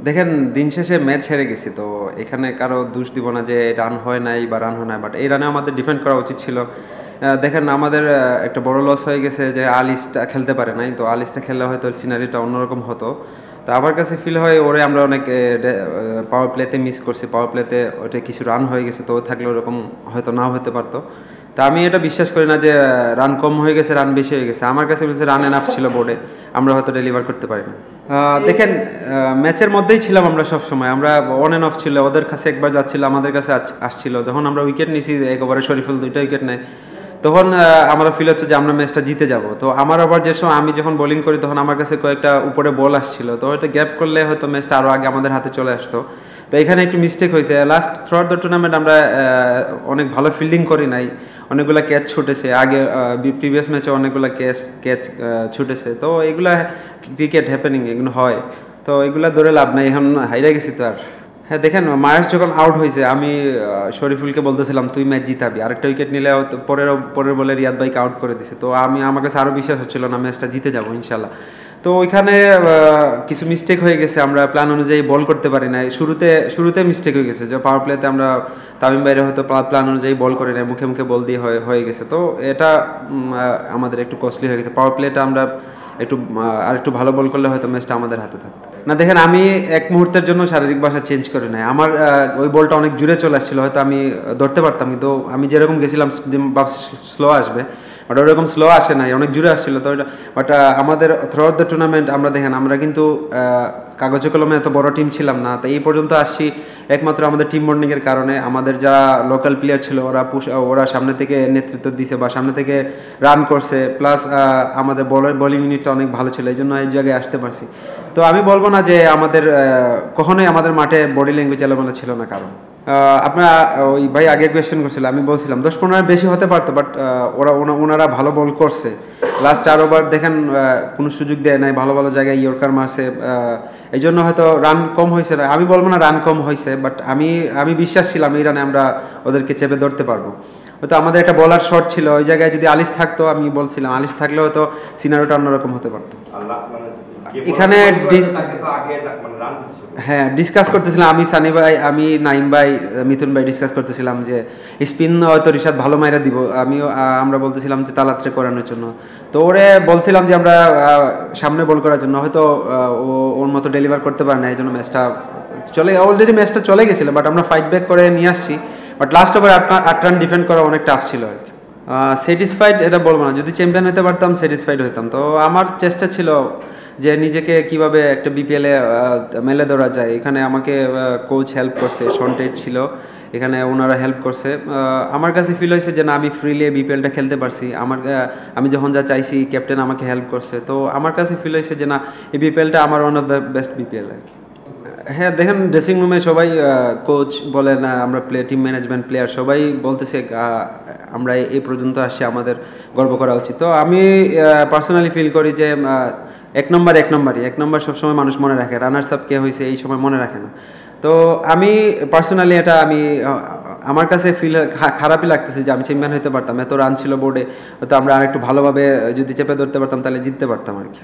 দেখেন দিন শেষে ম্যাচ হেরে গেছি, তো এখানে কারো দোষ দিব না যে রান হয় নাই বা রান হয় নাই, বাট এই রানে আমাদের ডিফেন্ড করা উচিত ছিল। দেখেন আমাদের একটা বড় লস হয়ে গেছে যে আলিশটা খেলতে পারে নাই, তো আলিশটা খেললে হয়তো সিনারিটা অন্যরকম হতো। তো আমার কাছে ফিল হয় ওরে আমরা অনেক পাওয়ার প্লেতে মিস করছি, পাওয়ার প্লেতে ওটা কিছু রান হয়ে গেছে, তো থাকলে ওরকম হয়তো নাও হতে পারতো। তা আমি এটা বিশ্বাস করি না যে রান কম হয়ে গেছে রান বেশি হয়ে গেছে, আমার কাছে বলছে রান এনাফ ছিল বোর্ডে, আমরা হয়তো ডেলিভার করতে পারি না। দেখেন ম্যাচের মধ্যেই ছিলাম আমরা সব সময়, আমরা অন অ্যান্ড অফ ছিল, ওদের কাছে একবার যাচ্ছিল আমাদের কাছে আসছিল, যখন আমরা উইকেট নিছি এক ওভারে শরীফুল 2টা উইকেট নেয়, তখন আমার ফিল হচ্ছে যে আমরা ম্যাচটা জিতে যাব। তো আমার আবার যে সময় আমি যখন বোলিং করি তখন আমার কাছে কয়েকটা উপরে বল আসছিল, তো হয়তো গ্যাপ করলে হয়তো ম্যাচটা আরও আগে আমাদের হাতে চলে আসতো। তো এখানে একটু মিস্টেক হয়েছে। লাস্ট থ্রুআউট দ্য টুর্নামেন্ট আমরা অনেক ভালো ফিল্ডিং করি নাই, অনেকগুলো ক্যাচ ছুটেছে, আগে প্রিভিয়াস ম্যাচে অনেকগুলো ক্যাচ ছুটেছে। তো এগুলা ক্রিকেট হ্যাপেনিং, এগুলো হয়, তো এগুলা ধরে লাভ নাই, এখন হাইরা গেছি তো আর। হ্যাঁ দেখেন মায়াস যখন আউট হয়েছে আমি শরীফুলকে বলতেছিলাম তুই ম্যাচ জিতাবি, আরেকটা উইকেট নিলে পরের বলে রিয়াদ ভাইকে আউট করে দিছে, তো আমার কাছে আরও বিশ্বাস হচ্ছিল না ম্যাচটা জিতে যাবো ইনশাল্লাহ। তো ওইখানে কিছু মিস্টেক হয়ে গেছে, আমরা প্ল্যান অনুযায়ী বল করতে পারি না, শুরুতে মিস্টেক হয়ে গেছে যে পাওয়ার প্লেতে আমরা তামিম বাইরে হয়তো প্ল্যান অনুযায়ী বল করি না, মুখে মুখে বল দিয়ে হয়ে গেছে, তো এটা আমাদের একটু কস্টলি হয়ে গেছে। পাওয়ার প্লেটা আমরা আর একটু ভালো বল করলে হয়তো ম্যাচটা আমাদের হাতে থাকতো না। দেখেন আমি এক মুহূর্তের জন্য শারীরিক ভাষা চেঞ্জ করে নাই, আমার ওই বলটা অনেক জুড়ে চলে আসছিল, হয়তো আমি ধরতে পারতাম, কিন্তু আমি যেরকম গেছিলাম স্লো আসবে, বাট ওরকম স্লো আসে নাই, অনেক জুড়ে আসছিল। তো বাট আমাদের থ্রুআউট দ্য টুর্নামেন্ট আমরা দেখেন আমরা কিন্তু কাগজে কলমে এত বড় টিম ছিলাম না, তো এই পর্যন্ত আসছি একমাত্র আমাদের টিম বন্ডিংয়ের কারণে। আমাদের যারা লোকাল প্লেয়ার ছিল ওরা সামনে থেকে নেতৃত্ব দিছে বা সামনে থেকে রান করছে, প্লাস আমাদের বোলিং ইউনিটটা অনেক ভালো ছিল, এই জন্য এই জায়গায় আসতে পারছি। তো আমি বলবো না যে আমাদের কখনোই আমাদের মাঠে বডি ল্যাঙ্গুয়েজ এলোমেলো ছিল না। কারণ আপনারা ওই ভাই আগে কোয়েশ্চেন করছিল, আমি বলছিলাম 10-15 বেশি হতে পারতো, বাট ওনারা ভালো বল করছে। লাস্ট 4 ওভার দেখেন কোনো সুযোগ দেয় নাই, ভালো ভালো জায়গায় ইয়র্কার মারছে, এই জন্য হয়তো রান কম হয়েছে না। আমি বলবো না রান কম হয়েছে, বাট আমি বিশ্বাস ছিলাম এই রানে আমরা ওদেরকে চেপে ধরতে পারবো। হয়তো আমাদের একটা বলার শট ছিল, ওই জায়গায় যদি আলিশ থাকতো, আমি বলছিলাম আলিশ থাকলে হয়তো সিনারিওটা অন্যরকম হতে পারতো। এখানে হ্যাঁ ডিসকাস করতেছিলাম আমি, সানি ভাই, আমি নাইম ভাই, মিথুন ভাই ডিসকাস করতেছিলাম যে স্পিন হয়তো রিশাদ ভালো মাইরা দিব, আমরা বলতেছিলাম যে তালাত্রে করানোর জন্য। তো ওরে বলছিলাম যে আমরা সামনে বল করার জন্য, হয়তো ওর মতো ডেলিভার করতে পারে না, এই জন্য ম্যাচটা অলরেডি ম্যাচটা চলে গেছিলো, বাট আমরা ফাইট ব্যাক করে নিয়ে আসছি। But last over 8 run defend করা অনেক টাফ ছিল আর কি। স্যাটিসফাইড এটা বলবো না, যদি চ্যাম্পিয়ন হতে পারতাম স্যাটিসফাইড হতাম। তো আমার চেষ্টা ছিল যে নিজেকে কিভাবে একটা বিপিএলে মেলে ধরা যায়, এখানে আমাকে কোচ হেল্প করছে, সন্টেট ছিল এখানে, ওনারা হেল্প করছে। আমার কাছে ফিল হয়েছে যে না আমি ফ্রিলি বিপিএলটা খেলতে পারছি, আমি যখন যা চাইছি ক্যাপ্টেন আমাকে হেল্প করছে, তো আমার কাছে ফিল হয়েছে যে না এই বিপিএলটা আমার one of the best BPL আর কি। হ্যাঁ দেখেন ড্রেসিং রুমে সবাই কোচ বলেন, আমরা টিম ম্যানেজমেন্ট প্লেয়ার সবাই বলতেছে আমরা এই পর্যন্ত আসছি, আমাদের গর্ব করা উচিত। তো আমি পার্সোনালি ফিল করি যে এক নম্বর সবসময় মানুষ মনে রাখে, রানার্স আপ কে হয়েছে এই সময় মনে রাখে না। তো আমি পার্সোনালি এটা আমার কাছে খারাপই লাগতেছে যে আমি চ্যাম্পিয়ন হতে পারতাম, এত রান ছিল বোর্ডে, তো আমরা আরেকটু ভালোভাবে যদি চেপে ধরতে পারতাম তাহলে জিততে পারতাম আর কি।